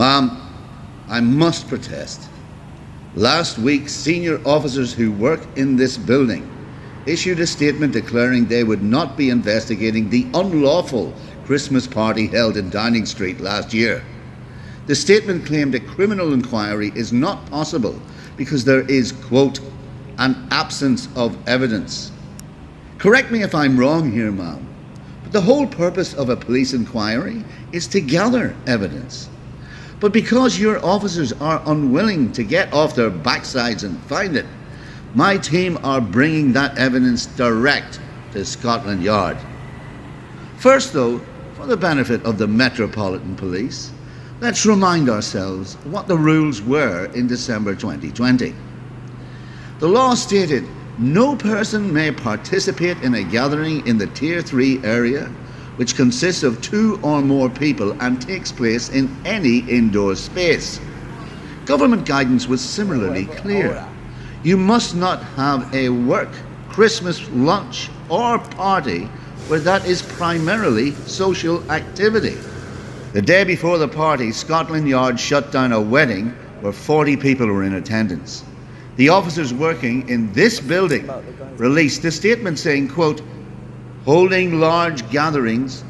Ma'am, I must protest. Last week, senior officers who work in this building issued a statement declaring they would not be investigating the unlawful Christmas party held in Downing Street last year. The statement claimed a criminal inquiry is not possible because there is, quote, an absence of evidence. Correct me if I'm wrong here, ma'am, but the whole purpose of a police inquiry is to gather evidence. But because your officers are unwilling to get off their backsides and find it, my team are bringing that evidence direct to Scotland Yard. First, though, for the benefit of the Metropolitan Police, let's remind ourselves what the rules were in December 2020. The law stated no person may participate in a gathering in the Tier 3 area which consists of 2 or more people and takes place in any indoor space. Government guidance was similarly clear. You must not have a work, Christmas lunch or party where that is primarily social activity. The day before the party, Scotland Yard shut down a wedding where 40 people were in attendance. The officers working in this building released a statement saying, quote, holding large gatherings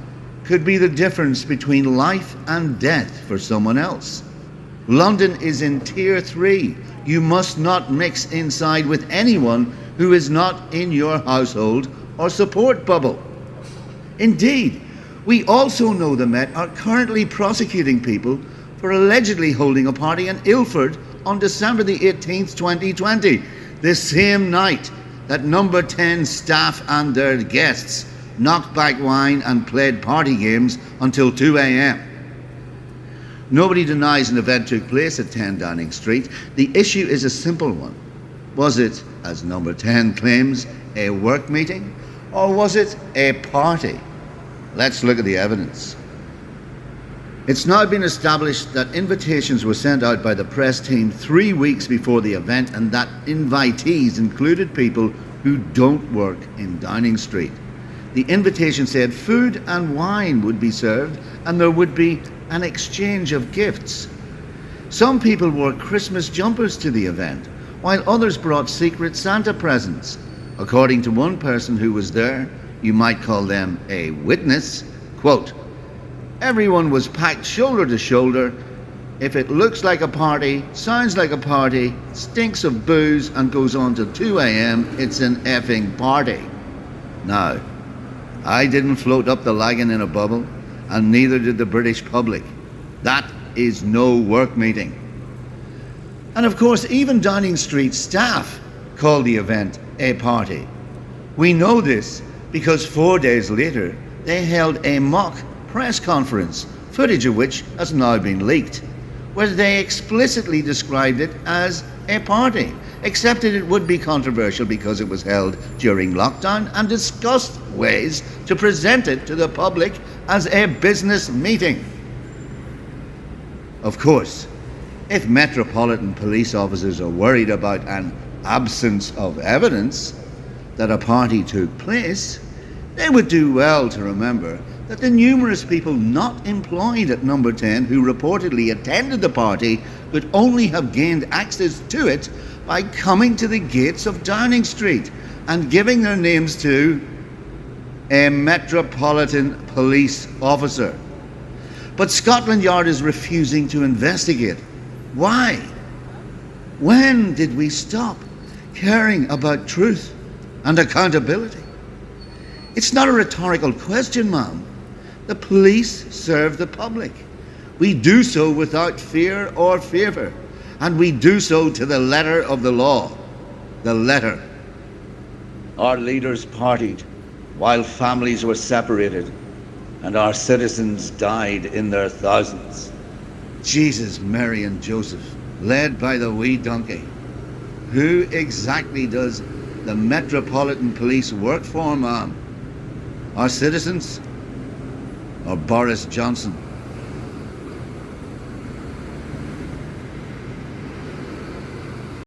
could be the difference between life and death for someone else. London is in Tier 3. You must not mix inside with anyone who is not in your household or support bubble. Indeed, we also know the Met are currently prosecuting people for allegedly holding a party in Ilford on December the 18th, 2020, the same night that Number 10 staff and their guests knocked back wine and played party games until 2 a.m. Nobody denies an event took place at 10 Downing Street. The issue is a simple one. Was it, as Number 10 claims, a work meeting, or was it a party? Let's look at the evidence. It's now been established that invitations were sent out by the press team 3 weeks before the event and that invitees included people who don't work in Downing Street. The invitation said food and wine would be served and there would be an exchange of gifts. Some people wore Christmas jumpers to the event, while others brought secret Santa presents. According to one person who was there, you might call them a witness, quote, everyone was packed shoulder to shoulder. If it looks like a party, sounds like a party, stinks of booze and goes on till 2 a.m, it's an effing party. Now, I didn't float up the Lagan in a bubble, and neither did the British public. That is no work meeting. And of course, even Downing Street staff called the event a party. We know this because 4 days later, they held a mock press conference, footage of which has now been leaked, where they explicitly described it as a party, except that it would be controversial because it was held during lockdown, and discussed ways to present it to the public as a business meeting. Of course, if Metropolitan Police officers are worried about an absence of evidence that a party took place, they would do well to remember that the numerous people not employed at Number 10 who reportedly attended the party could only have gained access to it by coming to the gates of Downing Street and giving their names to a Metropolitan Police officer. But Scotland Yard is refusing to investigate. Why? When did we stop caring about truth and accountability? It's not a rhetorical question, ma'am. The police serve the public. We do so without fear or favour, and we do so to the letter of the law. The letter. Our leaders partied while families were separated, and our citizens died in their thousands. Jesus, Mary and Joseph, led by the wee donkey. Who exactly does the Metropolitan Police work for, ma'am? Our citizens? Or Boris Johnson?